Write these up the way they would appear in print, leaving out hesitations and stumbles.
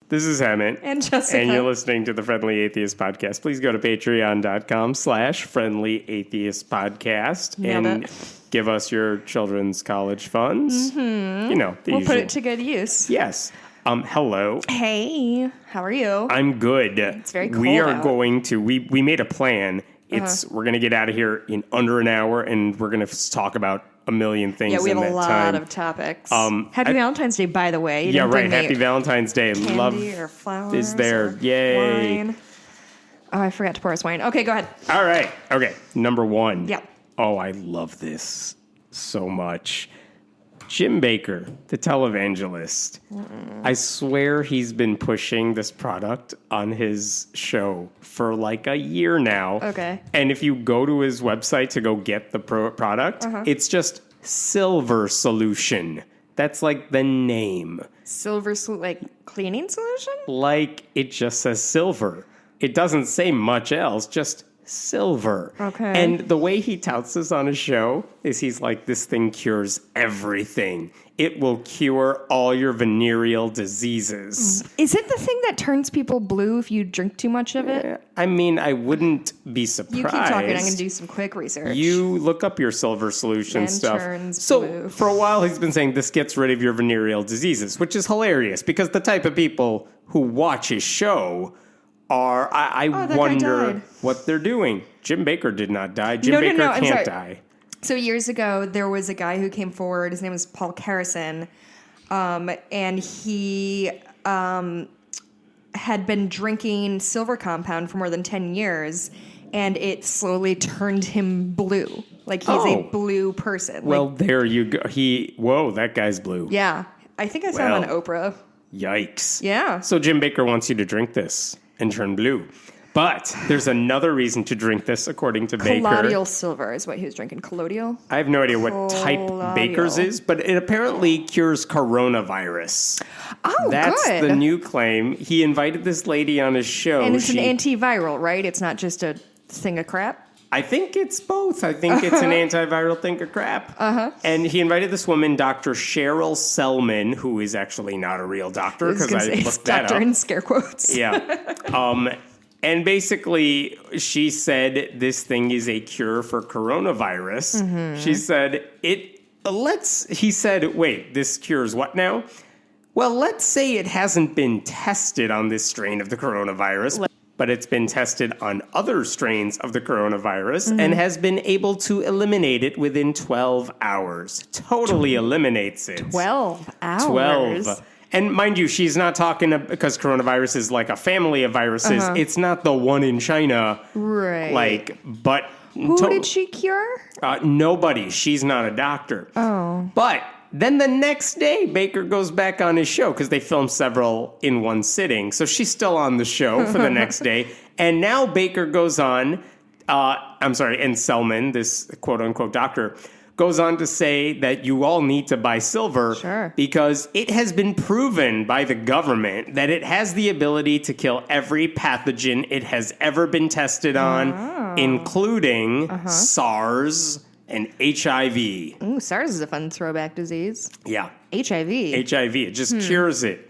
This is Hemant. And Jessica. And you're listening to the Friendly Atheist Podcast. Please go to patreon.com/friendlyatheistpodcast and give us your children's college funds. Mm-hmm. You know, we'll put it to good use. Yes. Hello. Hey, how are you? I'm good. It's very cold We are out. going to, we made a plan. We're going to get out of here in under an hour, and we're going to talk about a million things. Yeah, we have in a that lot time. of topics. Happy Valentine's Day, by the way. Yeah, right. Happy Valentine's Day. Candy Love or flowers is there. or Yay. wine. Oh, I forgot to pour us wine. Okay, go ahead. All right. Okay. Number one. Yeah. Oh, I love this so much. Jim Bakker, the televangelist. I swear he's been pushing this product on his show for like a year now. Okay. And if you go to his website to go get the product, it's just Silver Solution. That's like the name. Silver, like cleaning solution? Like it just says silver. It doesn't say much else, just silver. Okay. And the way he touts this on his show is he's like, this thing cures everything. It will cure all your venereal diseases. Is it the thing that turns people blue if you drink too much of it? I mean, I wouldn't be surprised. You keep talking. I'm going to do some quick research. You look up your Silver Solution And stuff. turns So blue. for a while, he's been saying this gets rid of your venereal diseases, which is hilarious because the type of people who watch his show are, I that guy wonder died. what they're doing. Jim Bakker did not die. Jim No, Bakker I'm can't sorry. die. So years ago, there was a guy who came forward. His name was Paul Carrison, and he had been drinking silver compound for more than 10 years, and it slowly turned him blue. Like he's a blue person. Well, like, there you go. Whoa, that guy's blue. yeah, I think I saw him on Oprah. Yikes. Yeah. So Jim Bakker wants you to drink this and turn blue. But there's another reason to drink this, according to Bakker. Colloidal silver is what he was drinking. Colloidal? I have no idea what type Bakker's is, but it apparently cures coronavirus. Oh, That's good. the new claim. He invited this lady on his show. And it's an antiviral, right? It's not just a thing of crap? I think it's both. I think it's an antiviral thing of crap. And he invited this woman, Dr. Cheryl Selman, who is actually not a real doctor because I looked that doctor up. in scare quotes. Yeah. And basically, she said this thing is a cure for coronavirus. Mm-hmm. She said, he said, wait, this cures what now? Well, let's say it hasn't been tested on this strain of the coronavirus, but it's been tested on other strains of the coronavirus and has been able to eliminate it within 12 hours. Totally eliminates it. 12 hours? 12. And mind you, she's not talking because coronavirus is like a family of viruses. It's not the one in China. Right. But Who did she cure? nobody. She's not a doctor. Oh. But then the next day, Bakker goes back on his show because they filmed several in one sitting. So she's still on the show for the next day. And now Bakker goes on, and Selman, this quote unquote doctor, goes on to say that you all need to buy silver because it has been proven by the government that it has the ability to kill every pathogen it has ever been tested on, including SARS and HIV. Ooh, SARS is a fun throwback disease. Yeah. HIV. It just cures it.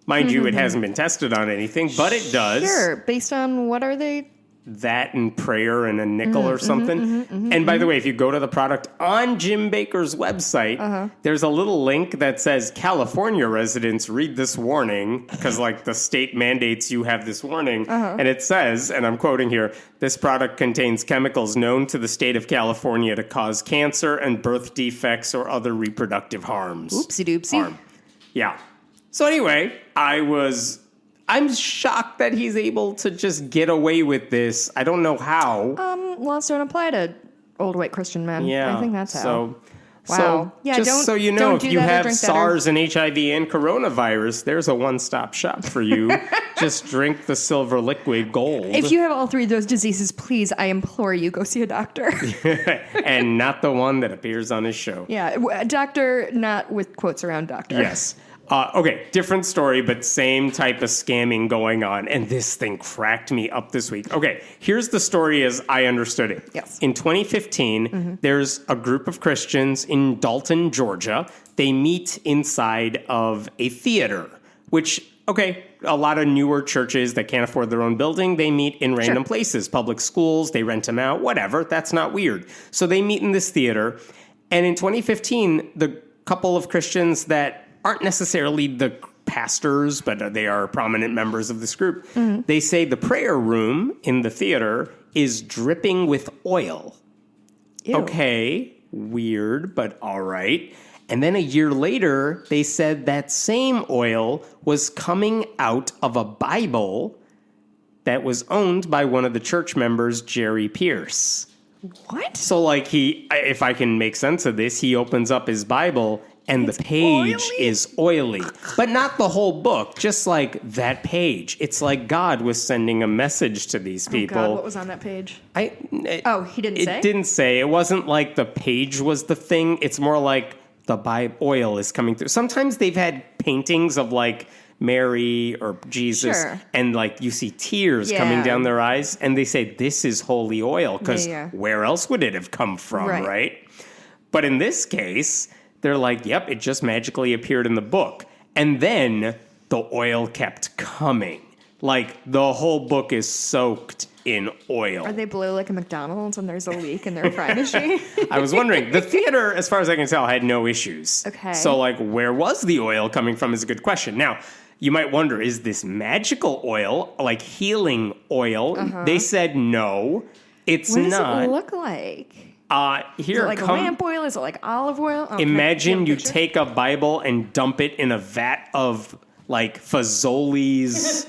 Mind you, it hasn't been tested on anything, but it does. Sure. Based on what are they? That and prayer and a nickel or something. And by the way, if you go to the product on Jim Bakker's website, there's a little link that says California residents read this warning because like the state mandates you have this warning. And it says, and I'm quoting here, this product contains chemicals known to the state of California to cause cancer and birth defects or other reproductive harms. Oopsie doopsie. Yeah. So anyway, I'm shocked that he's able to just get away with this. I don't know how. Laws don't apply to old white Christian men. Yeah. I think that's how. So, wow. Yeah, just so you know, if you have SARS and HIV and coronavirus, there's a one-stop shop for you. Just drink the silver liquid gold. If you have all three of those diseases, please, I implore you, go see a doctor. And not the one that appears on his show. Yeah, a doctor, not with quotes around doctor. Yes. Okay, different story, but same type of scamming going on. And this thing cracked me up this week. Okay, here's the story as I understood it. Yes. In 2015, there's a group of Christians in Dalton, Georgia. They meet inside of a theater, which, okay, a lot of newer churches that can't afford their own building, they meet in random places, public schools, they rent them out, whatever. That's not weird. So they meet in this theater. And in 2015, the couple of Christians that aren't necessarily the pastors, but they are prominent members of this group, they say the prayer room in the theater is dripping with oil. Ew. Okay, weird, but all right. And then a year later, they said that same oil was coming out of a Bible that was owned by one of the church members, Jerry Pierce. What? So, like, if I can make sense of this, he opens up his Bible and the page is oily. But not the whole book, just like that page. It's like God was sending a message to these people. Oh God, what was on that page? He didn't say? It didn't say. It wasn't like the page was the thing. It's more like the Bible oil is coming through. Sometimes they've had paintings of like Mary or Jesus, and like you see tears coming down their eyes, and they say this is holy oil because where else would it have come from, right? But in this case, they're like, yep, it just magically appeared in the book. And then the oil kept coming. Like, the whole book is soaked in oil. Are they blue like a McDonald's when there's a leak in their fry machine? I was wondering. The theater, as far as I can tell, had no issues. Okay. So, like, where was the oil coming from is a good question. Now, you might wonder, is this magical oil, like healing oil? They said no, it's not. What does it look like? Is it like lamp oil? Is it like olive oil? Oh, imagine you take a Bible and dump it in a vat of, like, Fazoli's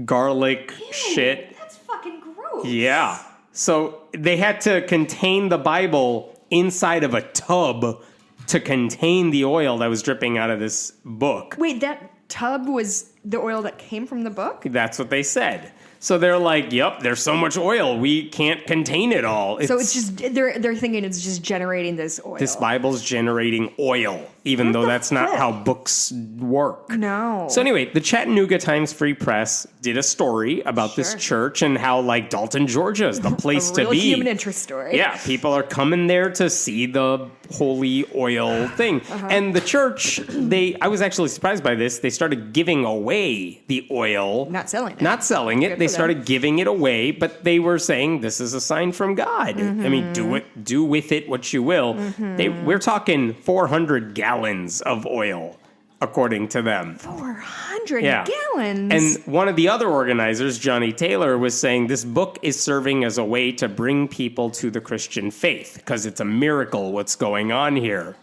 garlic shit. That's fucking gross. Yeah. So they had to contain the Bible inside of a tub to contain the oil that was dripping out of this book. Wait, that tub was the oil that came from the book? That's what they said. So they're like, yep, there's so much oil, we can't contain it all. So it's just, they're thinking it's just generating this oil. This Bible's generating oil, even though that's not how books work. No. So anyway, the Chattanooga Times Free Press did a story about this church and how, like, Dalton, Georgia is the place to be. Human interest story. Yeah, people are coming there to see the holy oil thing. And the church, I was actually surprised by this. They started giving away the oil. Not selling it. Not selling it. They started giving it away, but they were saying this is a sign from God. I mean, do with it what you will. We're talking 400 gallons of oil, according to them. 400 gallons? And one of the other organizers, Johnny Taylor, was saying this book is serving as a way to bring people to the Christian faith because it's a miracle what's going on here.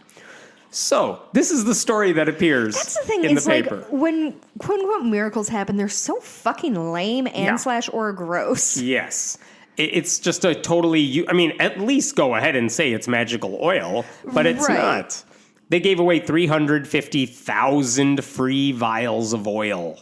So, this is the story that appears That's the thing, in the it's paper. Like when quote-unquote miracles happen, they're so fucking lame and / or gross. Yes. It's just a totally, I mean, at least go ahead and say it's magical oil, but it's not. They gave away 350,000 free vials of oil.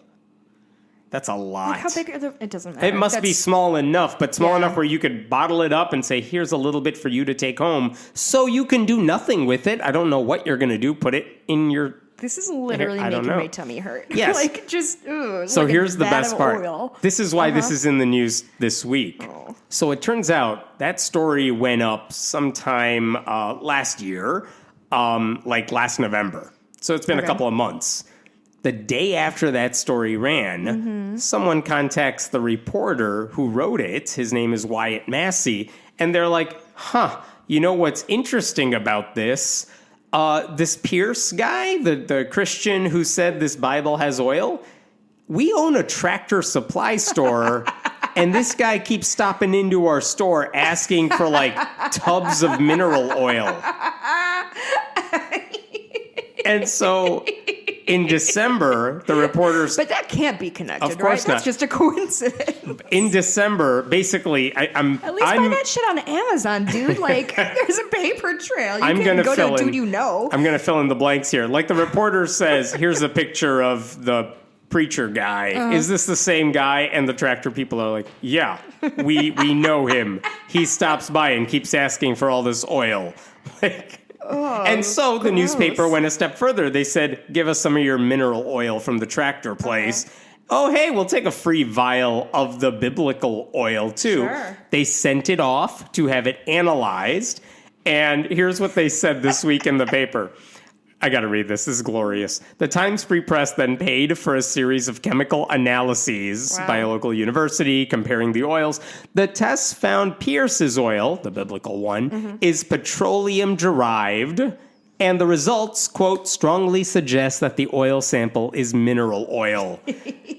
That's a lot. Like how big are it doesn't matter. It must be small enough, but small enough where you could bottle it up and say, here's a little bit for you to take home, so you can do nothing with it. I don't know what you're going to do. Put it in your... This is literally making my tummy hurt. Yes. Like, just, so here's the best part. Oil. This is why this is in the news this week. So it turns out that story went up sometime last year, like last November. So it's been a couple of months. The day after that story ran, someone contacts the reporter who wrote it. His name is Wyatt Massey. And they're like, you know what's interesting about this? This Pierce guy, the Christian who said this Bible has oil, we own a Tractor Supply store, and this guy keeps stopping into our store asking for, like, tubs of mineral oil. And so... in December, the reporters... But that can't be connected, of course right? Not. That's just a coincidence. In December, basically, I'm... At least buy that shit on Amazon, dude. Like, there's a paper trail. You can't go to a dude you know. I'm going to fill in the blanks here. Like the reporter says, here's a picture of the preacher guy. Is this the same guy? And the tractor people are like, yeah, we know him. He stops by and keeps asking for all this oil. Like... and so the newspaper went a step further. They said, give us some of your mineral oil from the tractor place. Oh, hey, we'll take a free vial of the biblical oil, too. Sure. They sent it off to have it analyzed. And here's what they said this week in the paper. I got to read this. This is glorious. The Times Free Press then paid for a series of chemical analyses by a local university comparing the oils. The tests found Pierce's oil, the biblical one, is petroleum derived. And the results, quote, strongly suggest that the oil sample is mineral oil.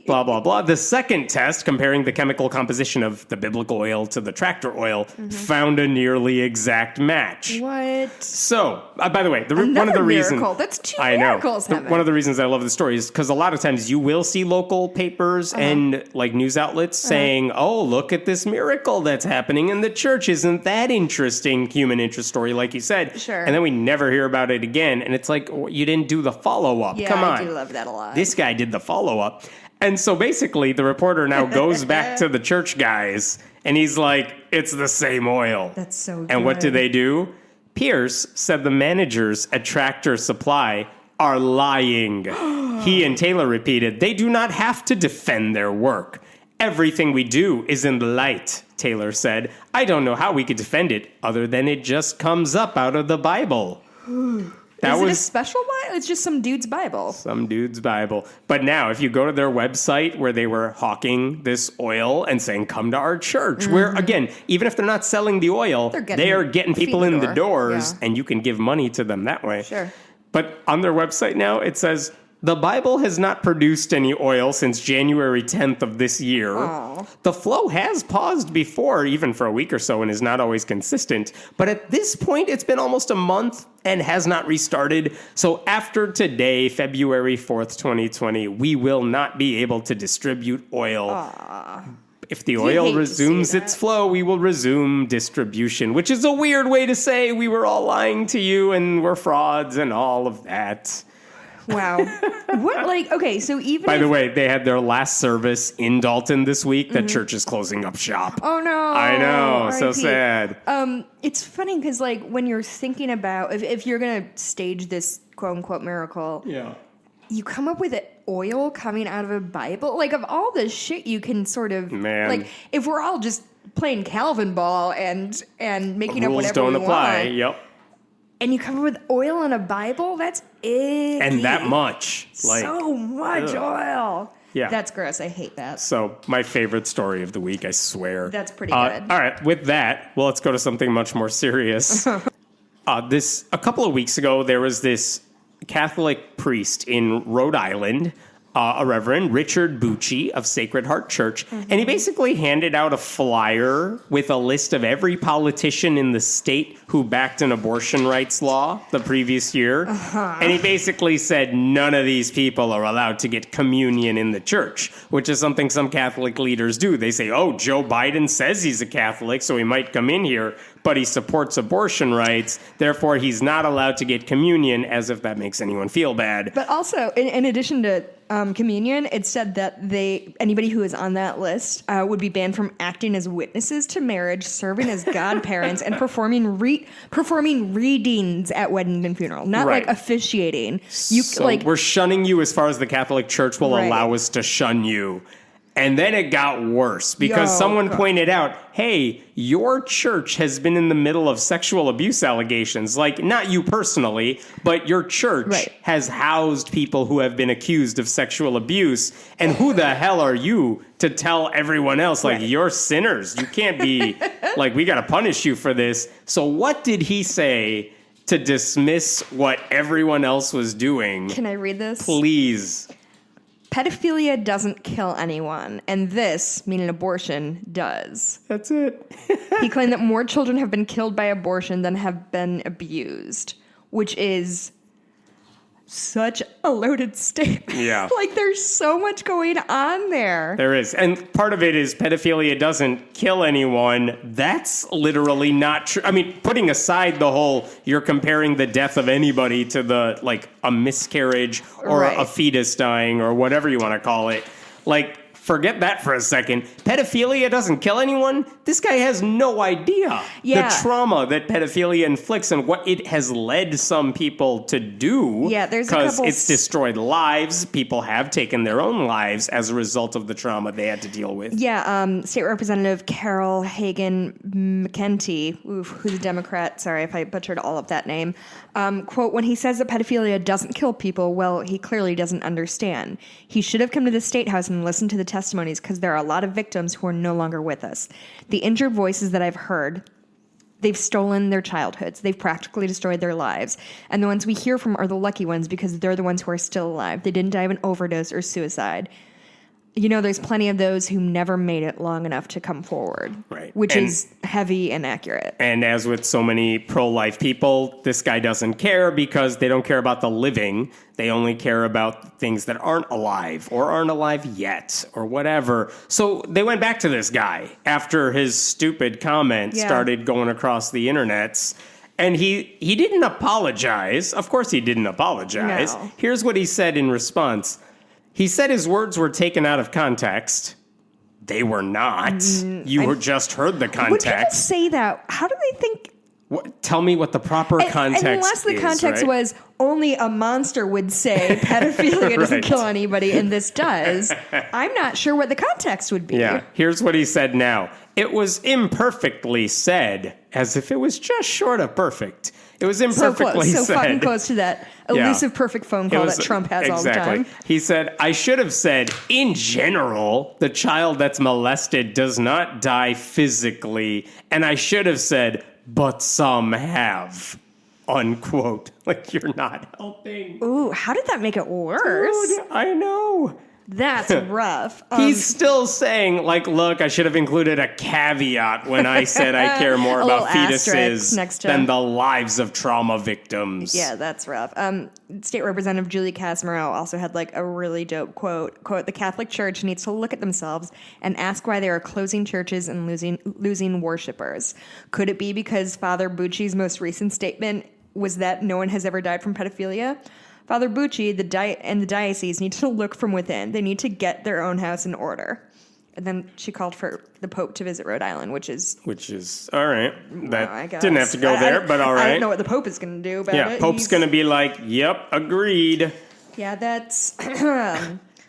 Blah, blah, blah. The second test, comparing the chemical composition of the biblical oil to the tractor oil, found a nearly exact match. What? So, by the way, one of the reasons... That's two miracles, one of the reasons I love the story is because a lot of times you will see local papers and like news outlets saying, oh, look at this miracle that's happening in the church. Isn't that interesting? Human interest story, like you said. Sure. And then we never hear about it again. And it's like, you didn't do the follow-up. Yeah, Come on. I do love that a lot. This guy did the follow-up. And so basically, the reporter now goes back to the church guys, and he's like, it's the same oil. That's so good. And what do? Pierce said the managers at Tractor Supply are lying. He and Taylor repeated, they do not have to defend their work. Everything we do is in the light, Taylor said. I don't know how we could defend it other than it just comes up out of the Bible. Is it a special Bible? It's just some dude's Bible. Some dude's Bible. But now, if you go to their website where they were hawking this oil and saying, come to our church, where, again, even if they're not selling the oil, they are getting people in the doors, and you can give money to them that way. Sure. But on their website now, it says, the Bible has not produced any oil since January 10th of this year. Aww. The flow has paused before, even for a week or so, and is not always consistent. But at this point, it's been almost a month and has not restarted. So after today, February 4th, 2020, we will not be able to distribute oil. Aww. If the oil resumes its flow, we will resume distribution, which is a weird way to say we were all lying to you and we're frauds and all of that. Wow. What, like, okay, so even By the way, they had their last service in Dalton this week. The church is closing up shop. Oh, no. I know. R.I.P. So sad. It's funny because, like, when you're thinking about, if you're going to stage this quote-unquote miracle, you come up with oil coming out of a Bible. Like, of all the shit you can sort of... Man. Like, if we're all just playing Calvin ball and making up Rules whatever don't we apply. want... Yep. And you come up with oil in a Bible? That's icky. And that much. Like, so much oil. Yeah. That's gross. I hate that. So, my favorite story of the week, I swear. That's pretty good. All right, with that, well, let's go to something much more serious. A couple of weeks ago, there was this Catholic priest in Rhode Island, a Reverend Richard Bucci of Sacred Heart Church, and he basically handed out a flyer with a list of every politician in the state who backed an abortion rights law the previous year. And he basically said none of these people are allowed to get communion in the church, which is something some Catholic leaders do. They say, oh, Joe Biden says he's a Catholic, so he might come in here, but he supports abortion rights, therefore he's not allowed to get communion, as if that makes anyone feel bad. But also, in addition to communion, it said that anybody who is on that list would be banned from acting as witnesses to marriage, serving as godparents, and performing readings at wedding and funeral. Not like officiating. We're shunning you as far as the Catholic Church will allow us to shun you. And then it got worse because someone pointed out, hey, your church has been in the middle of sexual abuse allegations. Like, not you personally, but your church has housed people who have been accused of sexual abuse. And who the hell are you to tell everyone else, like, you're sinners? You can't be, like, we got to punish you for this. So what did he say to dismiss what everyone else was doing? Can I read this? Please. Pedophilia doesn't kill anyone, and this, meaning abortion, does. That's it. He claimed that more children have been killed by abortion than have been abused, which is such a loaded statement. Yeah. Like, there's so much going on there. There is. And part of it is pedophilia doesn't kill anyone. That's literally not true. I mean, putting aside the whole, you're comparing the death of anybody to the, like, a miscarriage or a fetus dying or whatever you want to call it. Like, forget that for a second. Pedophilia doesn't kill anyone. This guy has no idea the trauma that pedophilia inflicts and what it has led some people to do. Yeah, there's because it's destroyed lives. People have taken their own lives as a result of the trauma they had to deal with. Yeah, State Representative Carol Hagan McEntee, who's a Democrat, sorry if I butchered all of that name, quote, when he says that pedophilia doesn't kill people, well, he clearly doesn't understand. He should have come to the State House and listened to the testimonies because there are a lot of victims who are no longer with us. The injured voices that I've heard, they've stolen their childhoods. They've practically destroyed their lives. And the ones we hear from are the lucky ones because they're the ones who are still alive. They didn't die of an overdose or suicide. You know, there's plenty of those who never made it long enough to come forward, right? Which is heavy and accurate. And as with so many pro-life people, this guy doesn't care because they don't care about the living. They only care about things that aren't alive or aren't alive yet or whatever. So they went back to this guy after his stupid comment started going across the internets. And he didn't apologize. Of course he didn't apologize. No. Here's what he said in response. He said his words were taken out of context. They were not. You just heard the context. When people say that, how do they think? Tell me what the proper context is. Unless the context was only a monster would say pedophilia doesn't kill anybody and this does. I'm not sure what the context would be. Yeah, here's what he said now. It was imperfectly said, as if it was just short of perfect. It was imperfectly said. So fucking close to that elusive perfect phone call that Trump has all the time. He said, I should have said, in general, the child that's molested does not die physically. And I should have said, but some have. Unquote. Like, you're not helping. Ooh, how did that make it worse? Dude, I know. That's rough. He's still saying, like, look, I should have included a caveat when I said I care more about fetuses than the lives of trauma victims. Yeah, that's rough. State Representative Julie Casimiro also had, like, a really dope quote. Quote, the Catholic Church needs to look at themselves and ask why they are closing churches and losing worshipers. Could it be because Father Bucci's most recent statement was that no one has ever died from pedophilia? Father Bucci and the diocese need to look from within. They need to get their own house in order. And then she called for the Pope to visit Rhode Island, which is all right. That didn't have to go there, but all right. I don't know what the Pope is going to do about it. Yeah, Pope's going to be like, yep, agreed. Yeah, that's...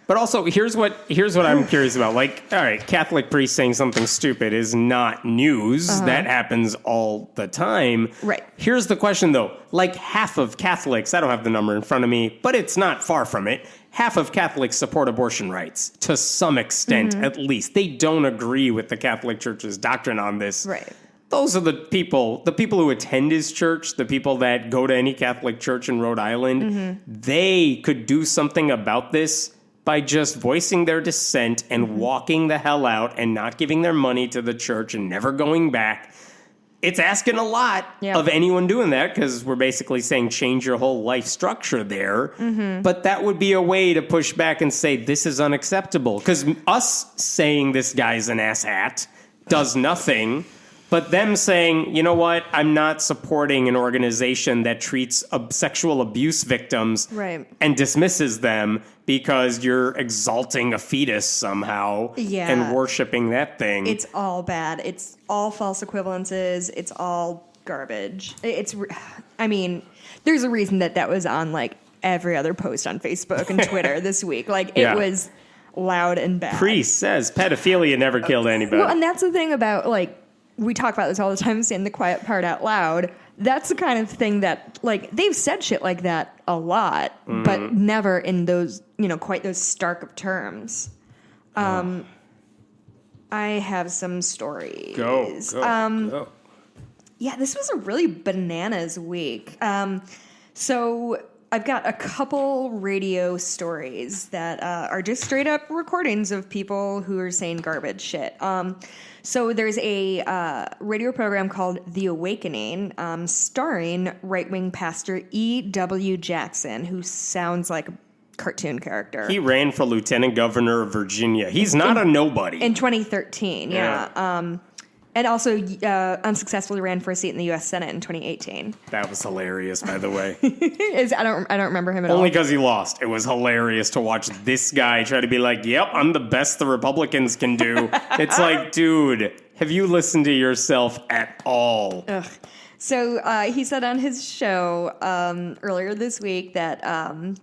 But also, here's what I'm curious about. Like, all right, Catholic priest saying something stupid is not news. That happens all the time. Right. Here's the question, though. Like, half of Catholics, I don't have the number in front of me, but it's not far from it. Half of Catholics support abortion rights, to some extent, at least. They don't agree with the Catholic Church's doctrine on this. Right. Those are the people who attend his church, the people that go to any Catholic church in Rhode Island. They could do something about this by just voicing their dissent and walking the hell out and not giving their money to the church and never going back. It's asking a lot of anyone doing that because we're basically saying change your whole life structure there. But that would be a way to push back and say this is unacceptable. Because us saying this guy's an asshat does nothing. But them saying, you know what, I'm not supporting an organization that treats sexual abuse victims and dismisses them because you're exalting a fetus somehow and worshiping that thing. It's all bad. It's all false equivalences. It's all garbage. I mean, there's a reason that was on, like, every other post on Facebook and Twitter this week. Like, it was loud and bad. Priest says pedophilia never killed anybody. Well, and that's the thing about, like, we talk about this all the time, saying the quiet part out loud. That's the kind of thing that, like, they've said shit like that a lot, but never in those, quite those stark of terms. I have some stories. Go. Yeah, this was a really bananas week. So I've got a couple radio stories that are just straight up recordings of people who are saying garbage shit. So there's a radio program called The Awakening, starring right-wing pastor E.W. Jackson, who sounds like a cartoon character. He ran for lieutenant governor of Virginia. He's not a nobody. In 2013, yeah. And also unsuccessfully ran for a seat in the U.S. Senate in 2018. That was hilarious, by the way. I don't remember him at all. Only because he lost. It was hilarious to watch this guy try to be like, yep, I'm the best the Republicans can do. It's like, dude, have you listened to yourself at all? Ugh. So he said on his show earlier this week that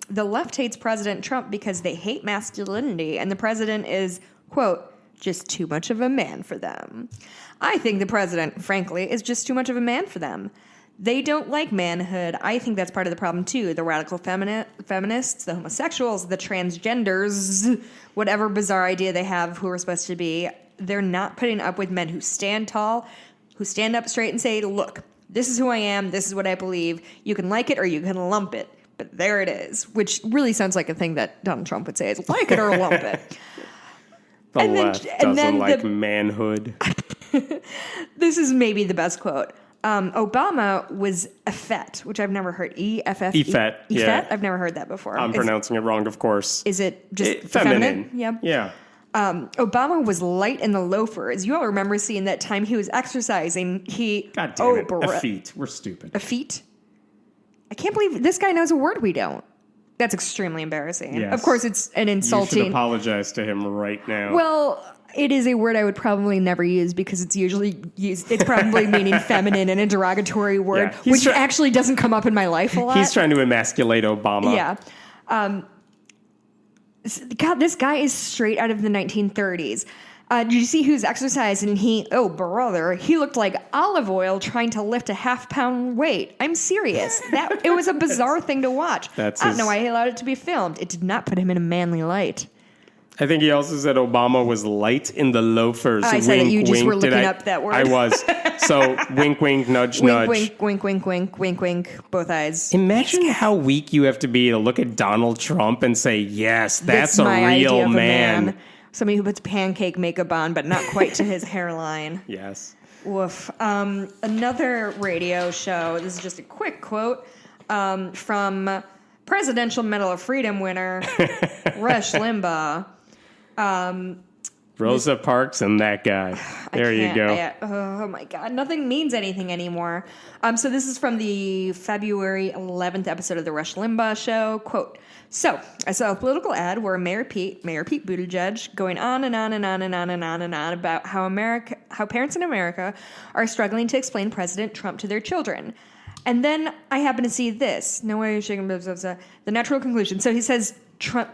the left hates President Trump because they hate masculinity, and the president is, quote, just too much of a man for them. I think the president, frankly, is just too much of a man for them. They don't like manhood. I think that's part of the problem, too. The radical feminists, the homosexuals, the transgenders, whatever bizarre idea they have who are supposed to be, they're not putting up with men who stand tall, who stand up straight and say, look, this is who I am, this is what I believe. You can like it or you can lump it. But there it is, which really sounds like a thing that Donald Trump would say is like it or lump it. The left doesn't like manhood. This is maybe the best quote. Obama was effete, which I've never heard. E-F-F? Effete, yeah. I've never heard that before. I'm pronouncing it wrong, of course. Is it just feminine? Yeah. Yeah. Obama was light in the loafers. You all remember seeing that time he was exercising. God damn it. Effete. We're stupid. Effete? I can't believe this guy knows a word we don't. That's extremely embarrassing. Yes. Of course, it's an insulting. You should apologize to him right now. Well, it is a word I would probably never use because it's usually used. It's probably meaning feminine and a derogatory word, Yeah, which actually doesn't come up in my life a lot. He's trying to emasculate Obama. Yeah. God, this guy is straight out of the 1930s. Did you see who's exercising? He looked like olive oil trying to lift a half-pound weight. I'm serious. It was a bizarre thing to watch. I don't know why he allowed it to be filmed. It did not put him in a manly light. I think he also said Obama was light in the loafers. I said that you just were looking up that word. I was. So wink, wink, nudge, nudge. Wink, wink, wink, wink, wink, wink, both eyes. Imagine how weak you have to be to look at Donald Trump and say, yes, that's a real man. Somebody who puts pancake makeup on, but not quite to his hairline. Yes. Woof. Another radio show. This is just a quick quote from Presidential Medal of Freedom winner Rush Limbaugh. Rosa Parks and that guy. There you go. Oh my God. Nothing means anything anymore. So this is from the February 11th episode of the Rush Limbaugh show. Quote, so I saw a political ad where Mayor Pete Buttigieg going on and on and on and on and on and on about how parents in America are struggling to explain President Trump to their children. And then I happen to see this. No way you're shaking the natural conclusion. So he says Trump...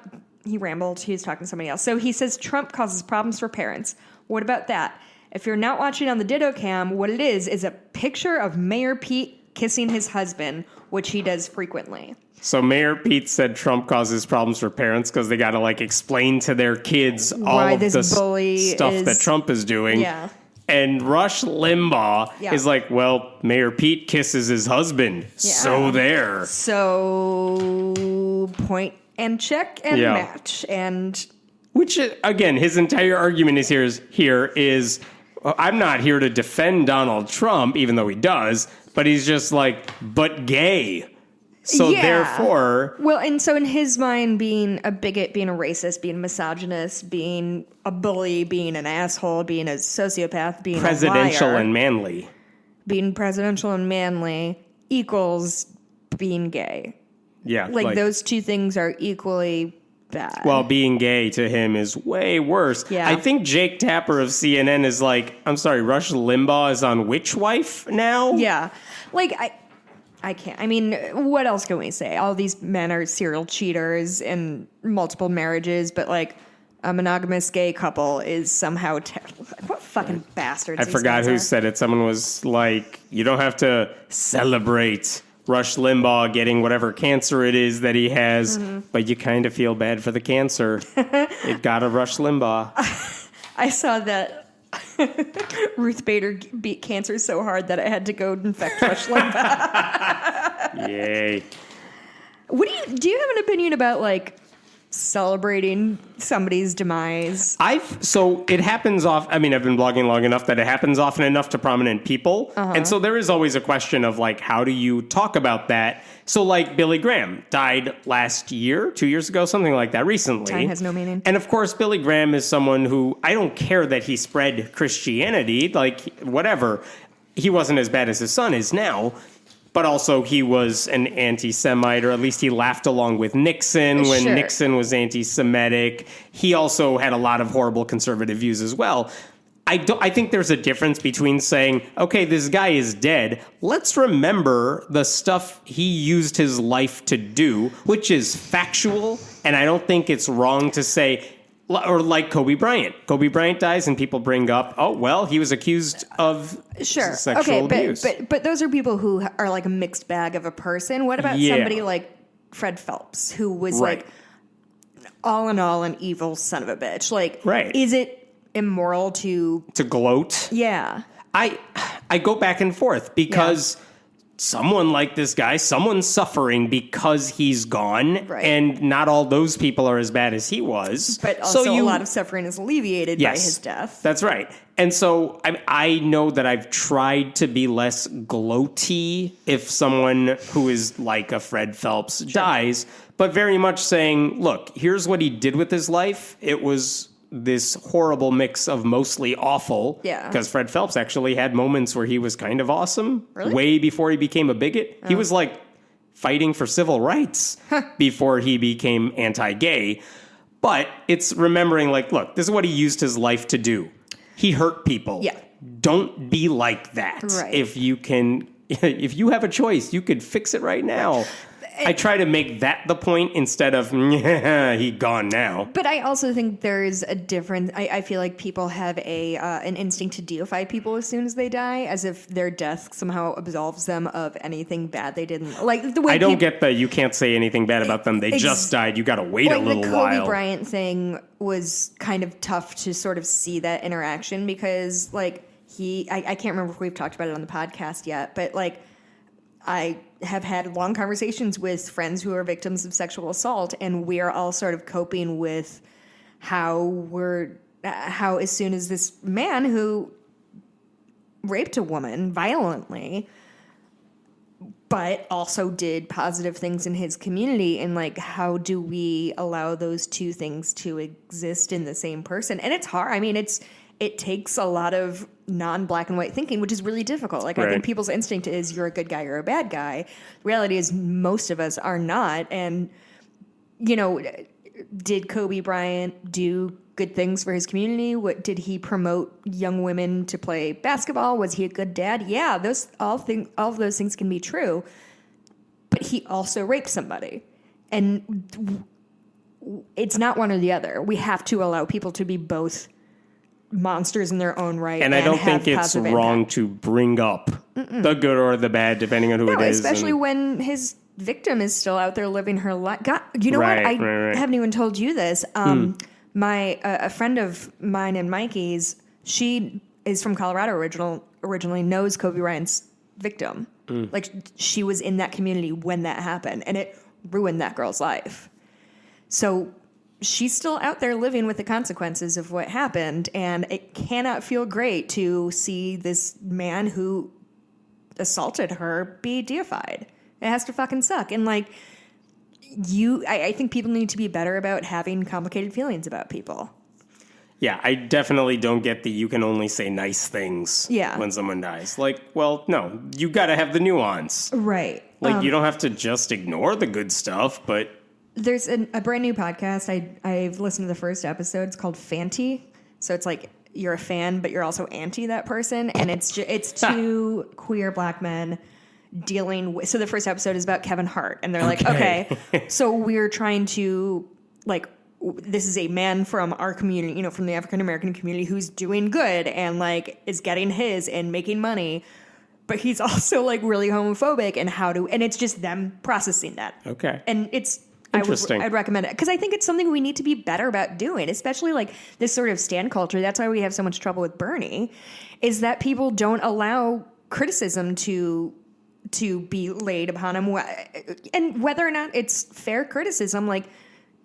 He rambled. He was talking to somebody else. So he says Trump causes problems for parents. What about that? If you're not watching on the Ditto Cam, what it is a picture of Mayor Pete kissing his husband, which he does frequently. So Mayor Pete said Trump causes problems for parents because they got to explain to their kids all of the stuff that Trump is doing. Yeah. And Rush Limbaugh is like, well, Mayor Pete kisses his husband. Yeah. So there. So point and check and match. And which, again, his entire argument is I'm not here to defend Donald Trump, even though he does, but he's just but gay. So therefore... Well, and so in his mind, being a bigot, being a racist, being a misogynist, being a bully, being an asshole, being a sociopath, being presidential a liar, and manly. Being presidential and manly equals being gay. Yeah. Those two things are equally bad. Well, being gay to him is way worse. Yeah. I think Jake Tapper of CNN is I'm sorry, Rush Limbaugh is on which wife now? Yeah. I can't. I mean, what else can we say? All these men are serial cheaters in multiple marriages, but a monogamous gay couple is somehow what fucking bastards. I forgot who said it. Someone was you don't have to celebrate Rush Limbaugh getting whatever cancer it is that he has, but you kind of feel bad for the cancer. It got a Rush Limbaugh. I saw that Ruth Bader beat cancer so hard that I had to go infect Rush Limbaugh. Yay. Do you have an opinion about celebrating somebody's demise. So it happens off. I mean, I've been blogging long enough that it happens often enough to prominent people. And so there is always a question of like, how do you talk about that? So like Billy Graham died last year, 2 years ago, something like that, recently. Time has no meaning. And of course, Billy Graham is someone who, I don't care that he spread Christianity, like whatever. He wasn't as bad as his son is now. But also he was an anti-Semite, or at least he laughed along with Nixon when Nixon was anti-Semitic. He also had a lot of horrible conservative views as well. I think there's a difference between saying, okay, this guy is dead. Let's remember the stuff he used his life to do, which is factual. And I don't think it's wrong to say, or like Kobe Bryant. Kobe Bryant dies and people bring up, oh, well, he was accused of sexual abuse. But those are people who are like a mixed bag of a person. What about somebody like Fred Phelps, who was like all in all an evil son of a bitch? Like, is it immoral to gloat? Yeah. I go back and forth because someone like this guy, someone's suffering because he's gone, and not all those people are as bad as he was. But also a lot of suffering is alleviated by his death. That's right. And so I know that I've tried to be less gloaty if someone who is like a Fred Phelps dies, but very much saying, look, here's what he did with his life. It was this horrible mix of mostly awful. Yeah. Because Fred Phelps actually had moments where he was kind of awesome. Really? Way before he became a bigot. He was like fighting for civil rights before he became anti-gay. But it's remembering like, look, this is what he used his life to do. He hurt people. Yeah. Don't be like that. Right. If you have a choice, you could fix it right now. I try to make that the point instead of, he gone now. But I also think there's a difference. I feel like people have an instinct to deify people as soon as they die, as if their death somehow absolves them of anything bad they didn't. Like the way I don't get that you can't say anything bad about them. They just died. You got to wait a little while. The Kobe Bryant thing was kind of tough to sort of see that interaction because, like, I can't remember if we've talked about it on the podcast yet, but, like, I have had long conversations with friends who are victims of sexual assault, and we are all sort of coping with how as soon as this man who raped a woman violently, but also did positive things in his community, and like, how do we allow those two things to exist in the same person? And it's hard. I mean, it takes a lot of non-black and white thinking, which is really difficult. Like, I think people's instinct is you're a good guy or a bad guy. The reality is most of us are not. And, you know, did Kobe Bryant do good things for his community? What did he promote young women to play basketball? Was he a good dad? Yeah, all of those things can be true. But he also raped somebody. And it's not one or the other. We have to allow people to be both monsters in their own right. And I don't think it's wrong to bring up the good or the bad, depending on who it is. Especially when his victim is still out there living her life. God, you know what? I haven't even told you this. A friend of mine and Mikey's, she is from Colorado originally, knows Kobe Bryant's victim. Like, she was in that community when that happened, and it ruined that girl's life. So she's still out there living with the consequences of what happened, and it cannot feel great to see this man who assaulted her be deified. It has to fucking suck. And like, I think people need to be better about having complicated feelings about people. Yeah, I definitely don't get the you can only say nice things when someone dies. Like, well, no, you got to have the nuance. Right. Like, you don't have to just ignore the good stuff, but there's a brand new podcast. I've listened to the first episode. It's called Fanty. So it's like you're a fan, but you're also anti that person. And it's two queer black men dealing with. So the first episode is about Kevin Hart. And they're like, okay, so we're trying to, like, this is a man from our community, you know, from the African American community who's doing good and like is getting his and making money. But he's also like really homophobic and it's just them processing that. Okay. And it's, interesting. I'd recommend it because I think it's something we need to be better about doing, especially like this sort of stan culture. That's why we have so much trouble with Bernie, is that people don't allow criticism to be laid upon him, and whether or not it's fair criticism, like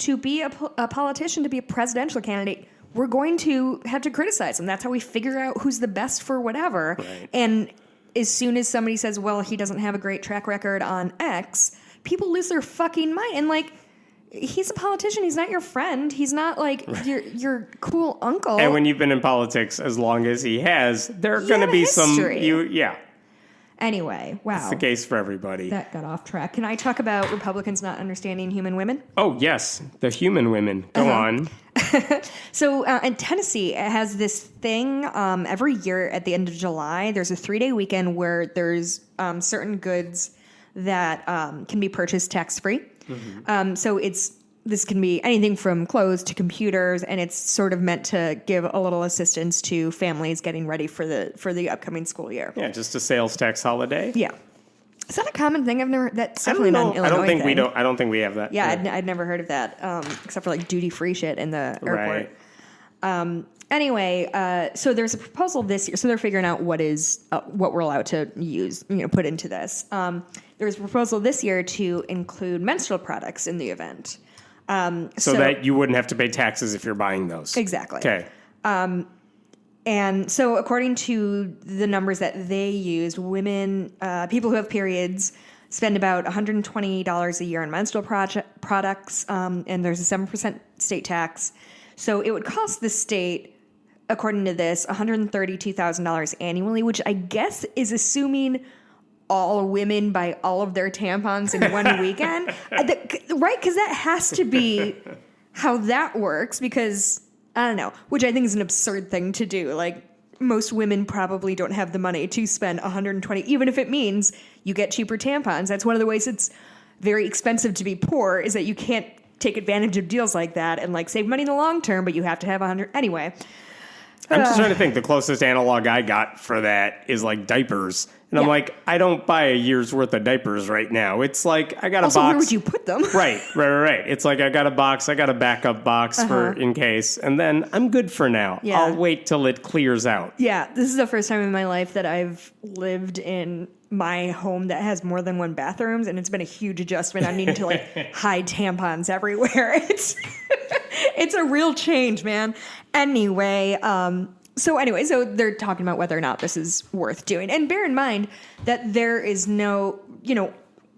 to be a politician, to be a presidential candidate, we're going to have to criticize him. That's how we figure out who's the best for whatever. Right. And as soon as somebody says, well, he doesn't have a great track record on X, people lose their fucking mind. And like, he's a politician. He's not your friend. He's not like your cool uncle. And when you've been in politics as long as he has, there are going to be history. Anyway, wow. It's the case for everybody. That got off track. Can I talk about Republicans not understanding human women? Oh, yes. The human women. Go on. So in Tennessee, it has this thing every year at the end of July. There's a 3-day weekend where there's certain goods that can be purchased tax-free. Mm-hmm. So this can be anything from clothes to computers, and it's sort of meant to give a little assistance to families getting ready for the upcoming school year. Yeah, just a sales tax holiday. Yeah. Is that a common thing? That's definitely not an Illinois I don't think thing. we have that. Yeah, I'd never heard of that, except for like duty-free shit in the airport. Right. Anyway, so there's a proposal this year. So they're figuring out what we're allowed to use, put into this. There's a proposal this year to include menstrual products in the event. So that you wouldn't have to pay taxes if you're buying those. Exactly. Okay. And so according to the numbers that they used, women, people who have periods spend about $120 a year on menstrual products, and there's a 7% state tax. So it would cost the state, according to this, $132,000 annually, which I guess is assuming all women buy all of their tampons in one weekend. Right? Because that has to be how that works, because, I don't know, which I think is an absurd thing to do. Like, most women probably don't have the money to spend $120, even if it means you get cheaper tampons. That's one of the ways it's very expensive to be poor, is that you can't take advantage of deals like that and like save money in the long term, but you have to have 100 anyway. I'm just trying to think. The closest analog I got for that is like diapers. And I'm like, I don't buy a year's worth of diapers right now. It's like, I got a box. Where would you put them? Right. It's like, I got a box. I got a backup box for in case. And then I'm good for now. Yeah. I'll wait till it clears out. Yeah. This is the first time in my life that I've lived in my home that has more than one bathrooms. And it's been a huge adjustment. I'm needing to like hide tampons everywhere. It's a real change, man. Anyway, So they're talking about whether or not this is worth doing. And bear in mind that there is no,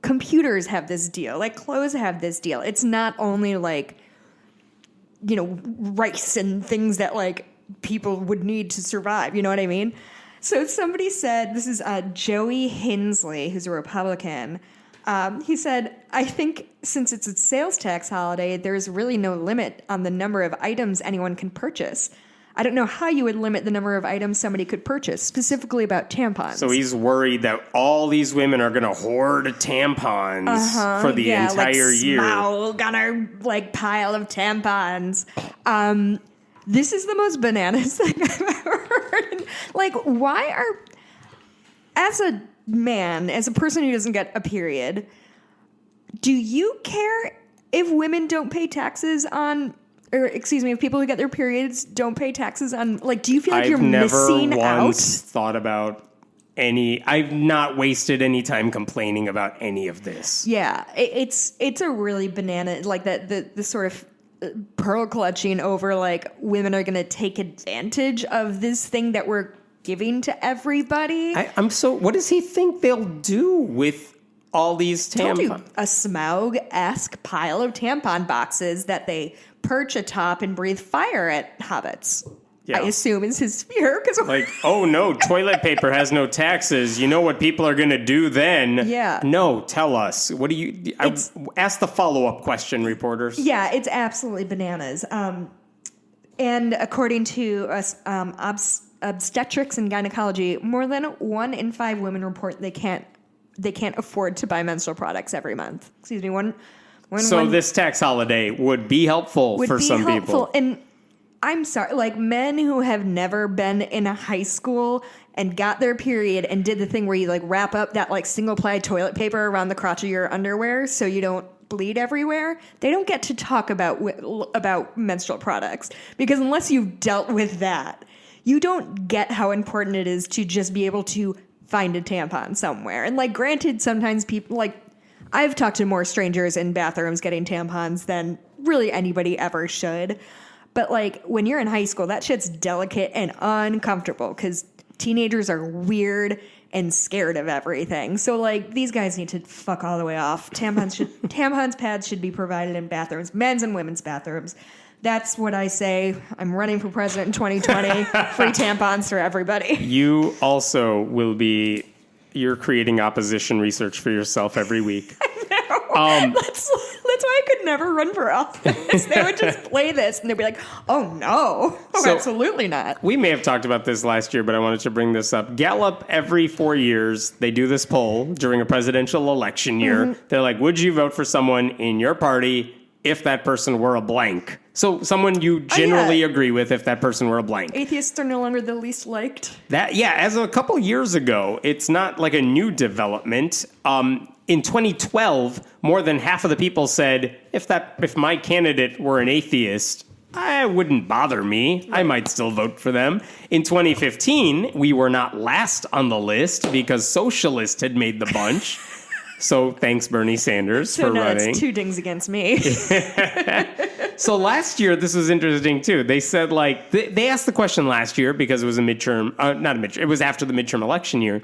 computers have this deal, like clothes have this deal. It's not only like, rice and things that like people would need to survive. You know what I mean? So somebody said, this is Joey Hensley, who's a Republican. He said, I think since it's a sales tax holiday, there's really no limit on the number of items anyone can purchase. I don't know how you would limit the number of items somebody could purchase, specifically about tampons. So he's worried that all these women are going to hoard tampons for the entire year. Smaug on our pile of tampons. This is the most bananas thing I've ever heard. Why are, as a man, as a person who doesn't get a period, do you care if women don't pay taxes on... Or, excuse me, if people who get their periods don't pay taxes on, do you feel like you're missing out? I've never once thought about I've not wasted any time complaining about any of this. Yeah, it's a really banana, the sort of pearl clutching over, women are going to take advantage of this thing that we're giving to everybody. What does he think they'll do with all these tampons? A Smaug-esque pile of tampon boxes that they perch atop and breathe fire at hobbits. Yeah. I assume is his fear. Oh no, toilet paper has no taxes. You know what people are going to do then? Yeah. No, tell us. What do you... ask the follow-up question, reporters. Yeah, it's absolutely bananas. And according to obstetrics and gynecology, more than 1 in 5 women report they can't afford to buy menstrual products every month. Excuse me, this tax holiday would be helpful for some people. And I'm sorry, men who have never been in a high school and got their period and did the thing where you wrap up that single ply toilet paper around the crotch of your underwear so you don't bleed everywhere. They don't get to talk about menstrual products, because unless you've dealt with that, you don't get how important it is to just be able to find a tampon somewhere. And granted, sometimes people I've talked to more strangers in bathrooms getting tampons than really anybody ever should. But like when you're in high school, that shit's delicate and uncomfortable because teenagers are weird and scared of everything. So like these guys need to fuck all the way off. Tampons, pads should be provided in bathrooms, men's and women's bathrooms. That's what I say. I'm running for president in 2020. Free tampons for everybody. You also will be. You're creating opposition research for yourself every week. I know. That's why I could never run for office. They would just play this and they'd be like, oh no. Oh, absolutely not. We may have talked about this last year, but I wanted to bring this up. Gallup, every 4 years, they do this poll during a presidential election year. Mm-hmm. They're like, would you vote for someone in your party if that person were a blank? So someone you generally agree with if that person were a blank. Atheists are no longer the least liked. As a couple years ago, it's not like a new development. In 2012, more than half of the people said, if my candidate were an atheist, it wouldn't bother me. I might still vote for them. In 2015, we were not last on the list because socialists had made the bunch. So thanks, Bernie Sanders, for running. So it's 2 dings against me. So last year, this was interesting, too. They said, like, they asked the question last year because it was it was after the midterm election year.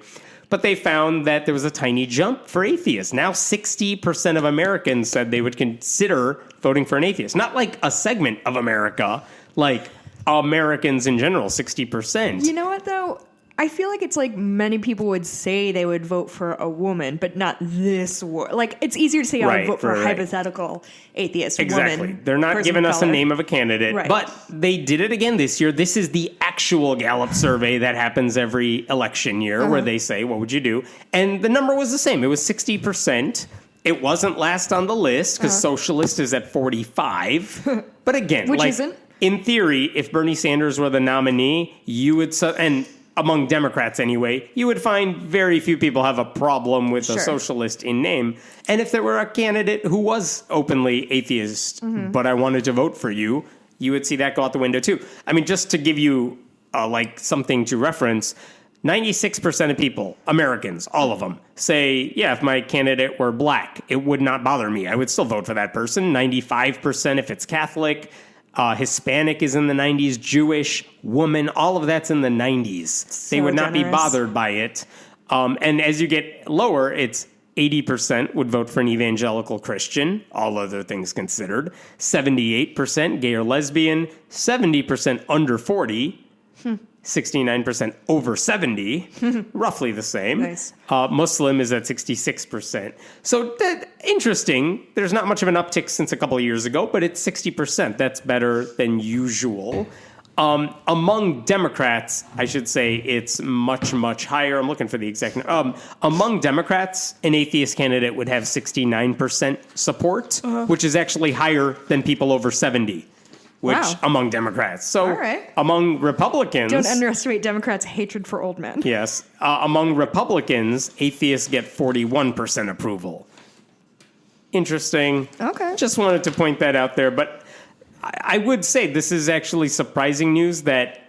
But they found that there was a tiny jump for atheists. Now 60% of Americans said they would consider voting for an atheist. Not like a segment of America, like Americans in general, 60%. You know what, though? I feel like it's like many people would say they would vote for a woman, but not this one. Like, it's easier to say I would vote for a hypothetical atheist woman. Exactly. They're not giving us a name of a candidate, but they did it again this year. This is the actual Gallup survey that happens every election year where they say, what would you do? And the number was the same. It was 60%. It wasn't last on the list because socialist is at 45. But again, which isn't. In theory, if Bernie Sanders were the nominee, you would... and among Democrats anyway, you would find very few people have a problem with a socialist in name. And if there were a candidate who was openly atheist, but I wanted to vote for you, you would see that go out the window too. I mean, just to give you like something to reference, 96% of people, Americans, all of them, say, yeah, if my candidate were black, it would not bother me. I would still vote for that person. 95% if it's Catholic. Hispanic is in the 90s, Jewish, woman, all of that's in the 90s. So they would not generous. be bothered by it. And as you get lower, it's 80% would vote for an evangelical Christian, all other things considered. 78% gay or lesbian, 70% under 40, 69% over 70, roughly the same. Nice. Muslim is at 66%. So interesting. There's not much of an uptick since a couple of years ago, but it's 60%. That's better than usual. Among Democrats, I should say it's much, much higher. I'm looking for the exact among Democrats, an atheist candidate would have 69% support, which is actually higher than people over 70. Among Democrats. So among Republicans... Don't underestimate Democrats' hatred for old men. Yes. Among Republicans, atheists get 41% approval. Interesting. Okay. Just wanted to point that out there. But I would say this is actually surprising news that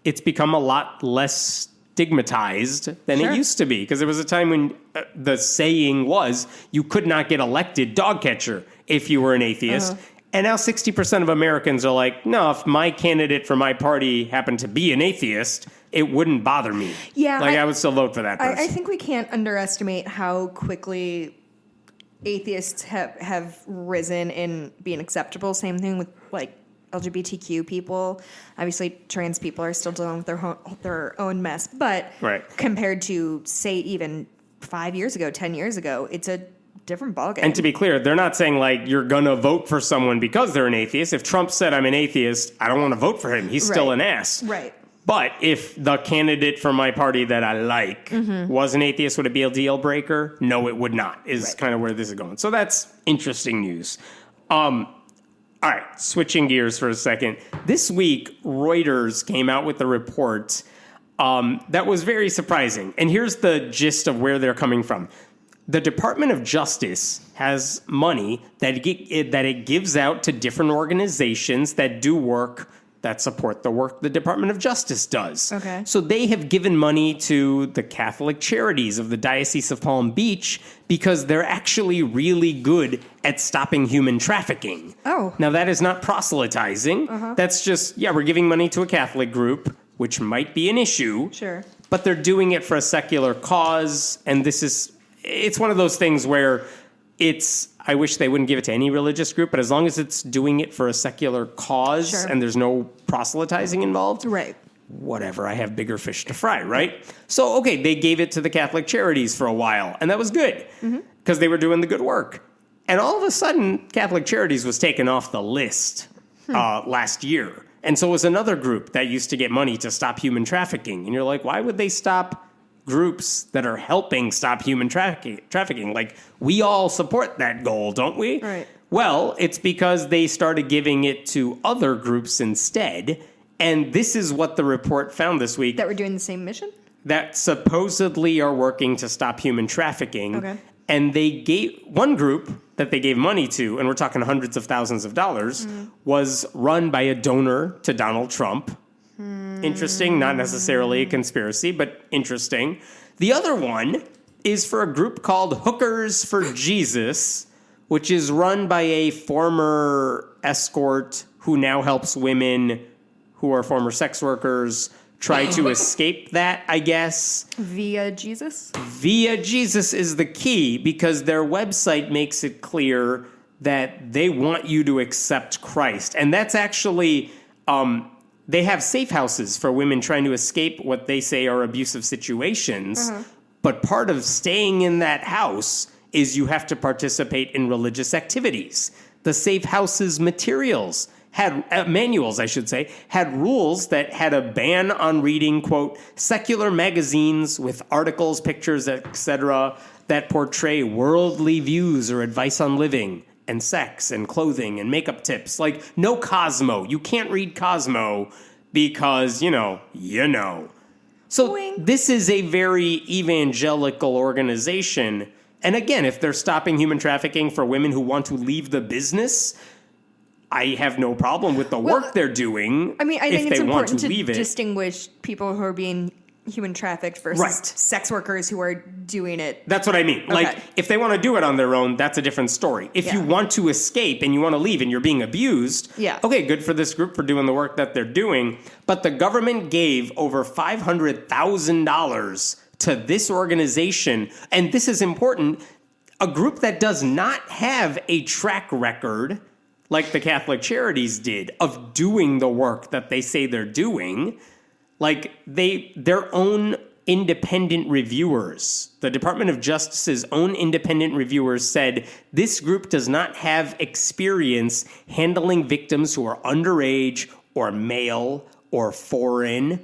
it's become a lot less stigmatized than it used to be. Because there was a time when the saying was you could not get elected dog catcher if you were an atheist. And now 60% of Americans are like, no, if my candidate for my party happened to be an atheist, it wouldn't bother me. Yeah. I would still vote for that person. I think we can't underestimate how quickly atheists have risen in being acceptable. Same thing with, like, LGBTQ people. Obviously, trans people are still dealing with their own mess. But compared to, say, even 5 years ago, 10 years ago, it's a different ballgame. And to be clear, they're not saying, like, you're going to vote for someone because they're an atheist. If Trump said, I'm an atheist, I don't want to vote for him. He's still an ass. Right. But if the candidate for my party that I like was an atheist, would it be a deal breaker? No, it would not, is kind of where this is going. So that's interesting news. All right, switching gears for a second. This week, Reuters came out with a report that was very surprising. And here's the gist of where they're coming from. The Department of Justice has money that it gives out to different organizations that do work that support the work the Department of Justice does. Okay. So they have given money to the Catholic Charities of the Diocese of Palm Beach because they're actually really good at stopping human trafficking. Oh. Now, that is not proselytizing. That's just, we're giving money to a Catholic group, which might be an issue. Sure. But they're doing it for a secular cause, and it's one of those things where I wish they wouldn't give it to any religious group, but as long as it's doing it for a secular cause Sure. and there's no proselytizing involved, Right. whatever, I have bigger fish to fry, right? So, okay, they gave it to the Catholic Charities for a while, and that was good because they were doing the good work. And all of a sudden, Catholic Charities was taken off the list last year. And so was another group that used to get money to stop human trafficking. And you're like, why would they stop groups that are helping stop human trafficking? Like, we all support that goal, don't we? Right. Well, it's because they started giving it to other groups instead. And this is what the report found this week. That we're doing the same mission? That supposedly are working to stop human trafficking. Okay. And they gave one group that they gave money to, and we're talking hundreds of thousands of dollars, was run by a donor to Donald Trump. Interesting, not necessarily a conspiracy, but interesting. The other one is for a group called Hookers for Jesus, which is run by a former escort who now helps women who are former sex workers try to escape that, I guess. Via Jesus? Via Jesus is the key because their website makes it clear that they want you to accept Christ. And that's actually, they have safe houses for women trying to escape what they say are abusive situations. But part of staying in that house is you have to participate in religious activities. The safe house's materials manuals, I should say, had rules that had a ban on reading, quote, secular magazines with articles, pictures, etc., that portray worldly views or advice on living and sex and clothing and makeup tips. Like, no Cosmo. You can't read Cosmo because, you know. So Boing. This is a very evangelical organization. And again, if they're stopping human trafficking for women who want to leave the business, I have no problem with the work they're doing. I mean, I think if it's they want important to leave it. distinguish people who are being human trafficked versus Right. sex workers who are doing it. That's what I mean. Okay. Like, if they want to do it on their own, that's a different story. If you Yeah. want to escape and you want to leave and you're being abused, okay, good for this group for doing the work that they're doing. But the government gave over $500,000 to this organization. And this is important. A group that does not have a track record like the Catholic Charities did of doing the work that they say they're doing. Like, their own independent reviewers, the Department of Justice's own independent reviewers said this group does not have experience handling victims who are underage or male or foreign.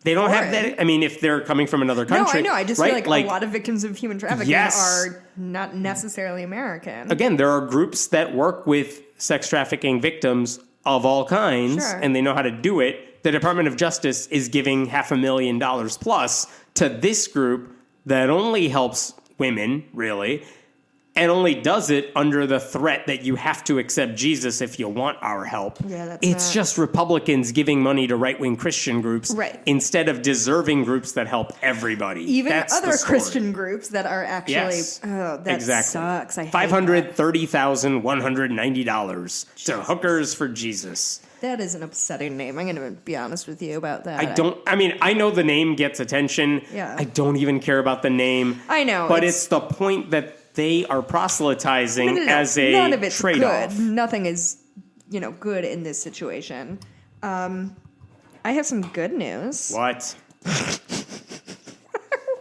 They don't have that. I mean, if they're coming from another country. No, I know. I just right? feel like a lot of victims of human trafficking Yes. are not necessarily American. Again, there are groups that work with sex trafficking victims of all kinds, Sure. and they know how to do it. The Department of Justice is giving $500,000 plus to this group that only helps women, really, and only does it under the threat that you have to accept Jesus if you want our help. Yeah, that's it's not- just Republicans giving money to right-wing Christian groups Right. instead of deserving groups that help everybody. Even That's the other story. Christian groups that are actually, Yes, that exactly. sucks. I hate $530,190 to Hookers for Jesus. that is an upsetting name. I'm going to be honest with you about that. I know the name gets attention. Yeah. I don't even care about the name. I know, But it's- it's the point that they are proselytizing No. as a None of it's trade-off. good. Nothing is, good in this situation. I have some good news. What? Why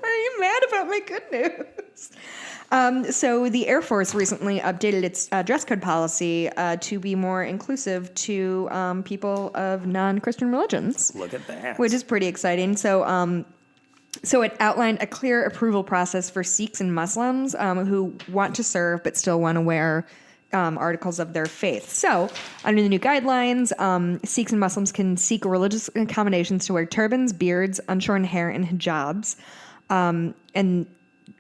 are you mad about my good news? So the Air Force recently updated its dress code policy to be more inclusive to people of non-Christian religions. Look at that. Which is pretty exciting. So it outlined a clear approval process for Sikhs and Muslims who want to serve but still want to wear articles of their faith. So under the new guidelines, Sikhs and Muslims can seek religious accommodations to wear turbans, beards, unshorn hair, and hijabs. And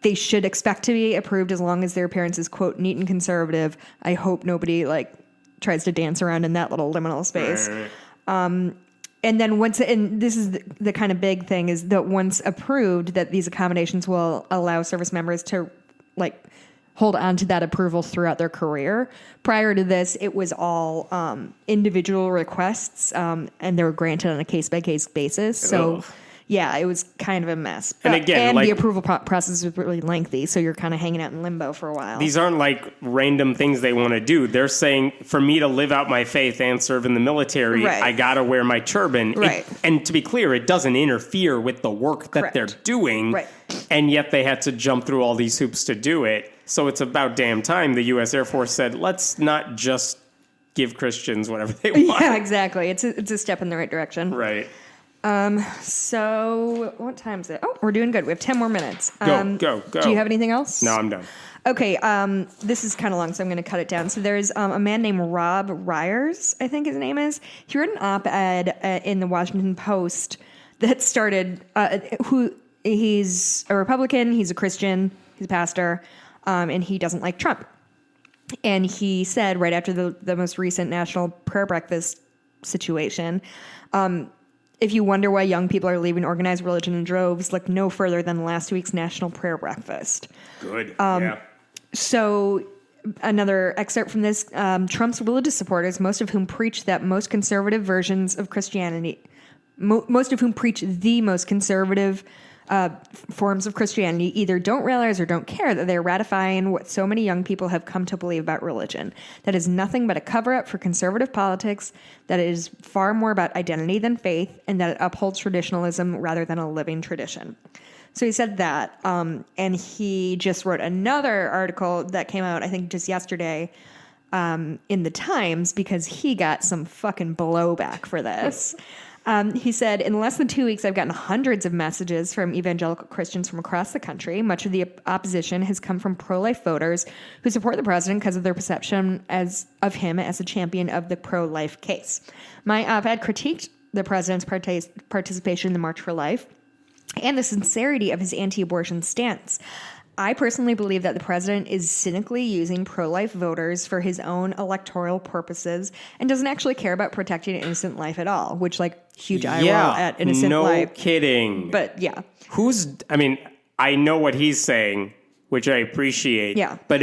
they should expect to be approved as long as their appearance is, quote, neat and conservative. I hope nobody tries to dance around in that little liminal space. And then and this is the kind of big thing, is that once approved, that these accommodations will allow service members to like hold on to that approval throughout their career. Prior to this, it was all individual requests, and they were granted on a case-by-case basis. So, yeah, it was kind of a mess. And again, the approval process was really lengthy, so you're kind of hanging out in limbo for a while. These aren't like random things they want to do. They're saying, for me to live out my faith and serve in the military, I got to wear my turban. Right. And to be clear, it doesn't interfere with the work that they're doing. Right. And yet they had to jump through all these hoops to do it. So it's about damn time the U.S. Air Force said, let's not just give Christians whatever they want. Yeah, exactly. It's a step in the right direction. Right. So what time is it? Oh, we're doing good. We have 10 more minutes. Go. Do you have anything else? No, I'm done. Okay. This is kind of long, so I'm going to cut it down. So there's a man named Rob Ryers, I think his name is. He wrote an op-ed in the Washington Post that started, he's a Republican, he's a Christian, he's a pastor, and he doesn't like Trump. And he said right after the most recent National Prayer Breakfast situation, if you wonder why young people are leaving organized religion in droves, look no further than last week's National Prayer Breakfast. Good. Yeah. So another excerpt from this, Trump's religious supporters, most of whom preach that most conservative versions of Christianity, most of whom preach the most conservative forms of Christianity, either don't realize or don't care that they're ratifying what so many young people have come to believe about religion. That is nothing but a cover-up for conservative politics, that it is far more about identity than faith, and that it upholds traditionalism rather than a living tradition. So he said that, and he just wrote another article that came out, I think, just yesterday in the Times, because he got some fucking blowback for this. He said, in less than 2 weeks, I've gotten hundreds of messages from evangelical Christians from across the country. Much of the opposition has come from pro-life voters who support the president because of their perception of him as a champion of the pro-life case. My op-ed critiqued the president's participation in the March for Life and the sincerity of his anti-abortion stance. I personally believe that the president is cynically using pro-life voters for his own electoral purposes and doesn't actually care about protecting innocent life at all, which, like, huge eye roll at innocent life. No kidding. But, yeah. I know what he's saying, which I appreciate. Yeah. But,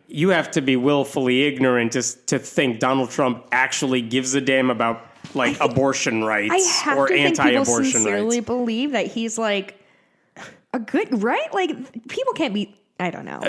you have to be willfully ignorant to think Donald Trump actually gives a damn about, like, abortion rights or anti-abortion rights. I have to think people sincerely believe that he's, like, a good, right? Like, people can't be, I don't know.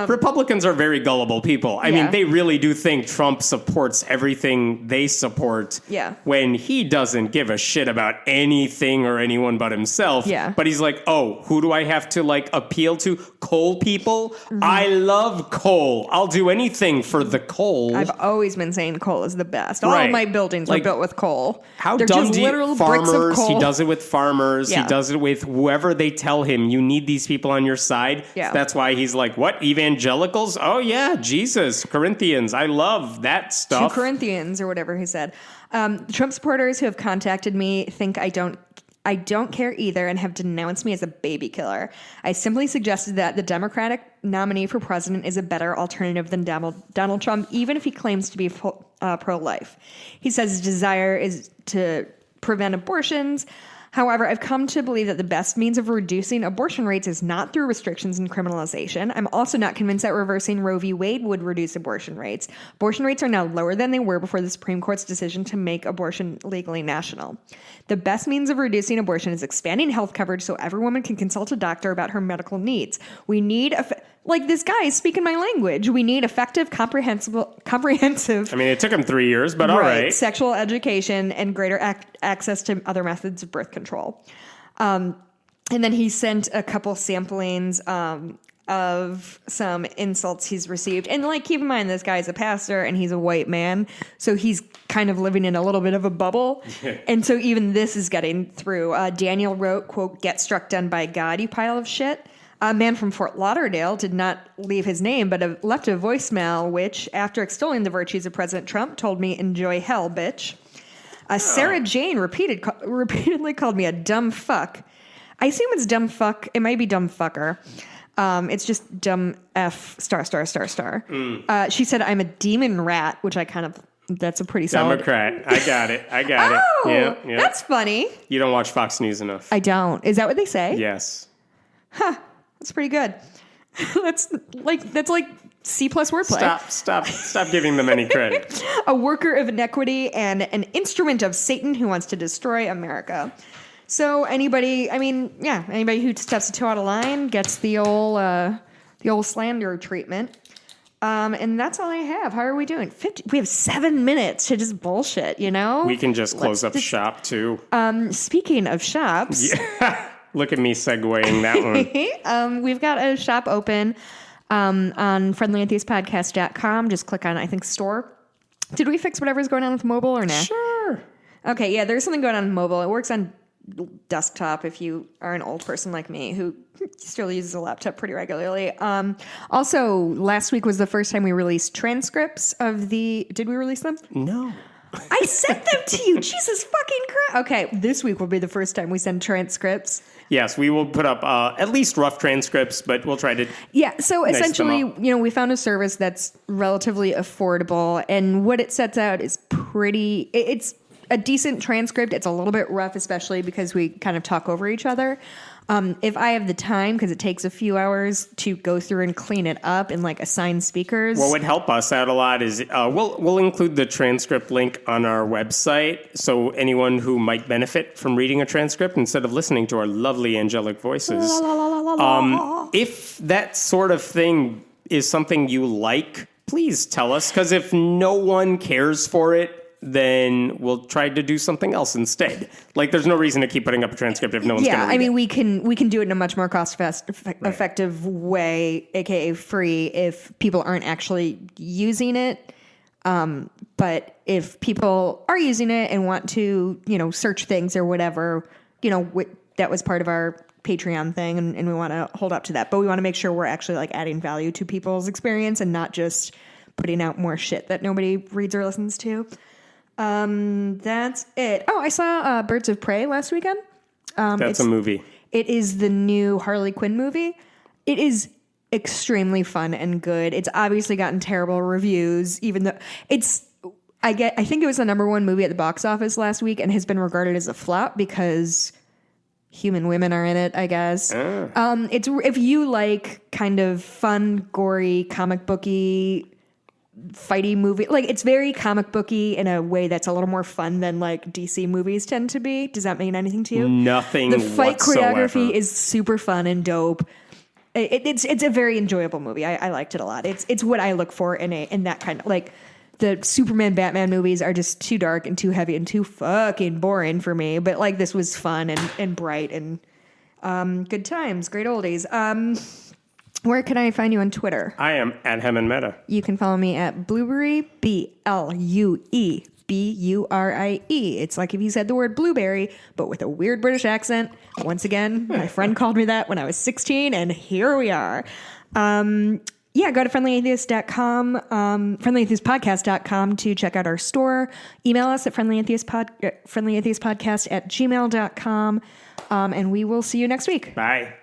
Republicans are very gullible people. I mean, they really do think Trump supports everything they support. Yeah. When he doesn't give a shit about anything or anyone but himself. Yeah. But he's like, oh, who do I have to, like, appeal to? Coal people? Mm-hmm. I love coal. I'll do anything for the coal. I've always been saying coal is the best. All of my buildings were built with coal. They're just literal bricks of coal. He does it with farmers. Yeah. He does it with whoever they tell him, you need these people on your side. Yeah. So that's why he's like, what? Evangelicals? Oh, yeah, Jesus, Corinthians. I love that stuff. 2 Corinthians or whatever he said. Trump supporters who have contacted me think I don't care either and have denounced me as a baby killer. I simply suggested that the Democratic nominee for president is a better alternative than Donald Trump, even if he claims to be pro-life. He says his desire is to prevent abortions. However, I've come to believe that the best means of reducing abortion rates is not through restrictions and criminalization. I'm also not convinced that reversing Roe v. Wade would reduce abortion rates. Abortion rates are now lower than they were before the Supreme Court's decision to make abortion legally national. The best means of reducing abortion is expanding health coverage so every woman can consult a doctor about her medical needs. We need like this guy is speaking my language. We need effective, comprehensive. I mean, it took him 3 years, but all right. Sexual education and greater access to other methods of birth control. And then he sent a couple samplings of some insults he's received. And, like, keep in mind, this guy's a pastor and he's a white man, so he's kind of living in a little bit of a bubble. And so even this is getting through. Daniel wrote, quote, "Get struck down by God, you pile of shit." A man from Fort Lauderdale did not leave his name, but left a voicemail which, after extolling the virtues of President Trump, told me, "Enjoy hell, bitch." Sarah Jane repeatedly called me a dumb fuck. I assume it's dumb fuck. It might be dumb fucker. It's just dumb F ******. She said I'm a demon rat, which I kind of That's a pretty solid. Democrat. I got it. Oh, Yeah. that's funny. You don't watch Fox News enough. I don't. Is that what they say? Yes. That's pretty good. That's like C+ wordplay. Stop giving them any credit. A worker of inequity and an instrument of Satan who wants to destroy America. So anybody who steps a toe out of line gets the old slander treatment. And that's all I have. How are we doing? We have 7 minutes to just bullshit, you know? We can just close up shop too. Speaking of shops. Yeah. Look at me segueing that one. We've got a shop open on friendlyatheistpodcast.com. Just click on, I think, store. Did we fix whatever's going on with mobile or not? Sure. Okay, yeah, there's something going on with mobile. It works on desktop if you are an old person like me who still uses a laptop pretty regularly. Also, last week was the first time we released transcripts of did we release them? No. I sent them to you. Jesus fucking Christ. Okay, this week will be the first time we send transcripts. Yes, we will put up at least rough transcripts, but we'll try to. Yeah, so essentially, we found a service that's relatively affordable, and what it sets out is it's a decent transcript. It's a little bit rough, especially because we kind of talk over each other. If I have the time, because it takes a few hours to go through and clean it up and assign speakers. What would help us out a lot is we'll include the transcript link on our website, so anyone who might benefit from reading a transcript instead of listening to our lovely angelic voices. If that sort of thing is something you like, please tell us, because if no one cares for it, then we'll try to do something else instead. There's no reason to keep putting up a transcript if no one's going to read it. Yeah, I mean, we can do it in a much more cost-effective way, aka free, if people aren't actually using it. But if people are using it and want to, search things or whatever, that was part of our Patreon thing, and we want to hold up to that. But we want to make sure we're actually adding value to people's experience and not just putting out more shit that nobody reads or listens to. That's it. Oh, I saw Birds of Prey last weekend. That's a movie. It is the new Harley Quinn movie. It is extremely fun and good. It's obviously gotten terrible reviews, even though I think it was the #1 movie at the box office last week and has been regarded as a flop because human women are in it, I guess. It's if you like kind of fun, gory, comic booky fighty movie, it's very comic booky in a way that's a little more fun than DC movies tend to be. Does that mean anything to you? Nothing. The fight whatsoever. choreography is super fun and dope. It's a very enjoyable movie. I liked it a lot. It's what I look for in that kind of the Superman Batman movies are just too dark and too heavy and too fucking boring for me. But this was fun and bright and good times, great oldies. Where can I find you on Twitter? I am at Hemen Meta. You can follow me at Blueberry, BLUEBURIE. It's like if you said the word blueberry, but with a weird British accent. Once again, my friend called me that when I was 16, and here we are. Go to friendlyatheist.com, friendlyatheistpodcast.com to check out our store. Email us at friendlyatheistpodcast@gmail.com, and we will see you next week. Bye.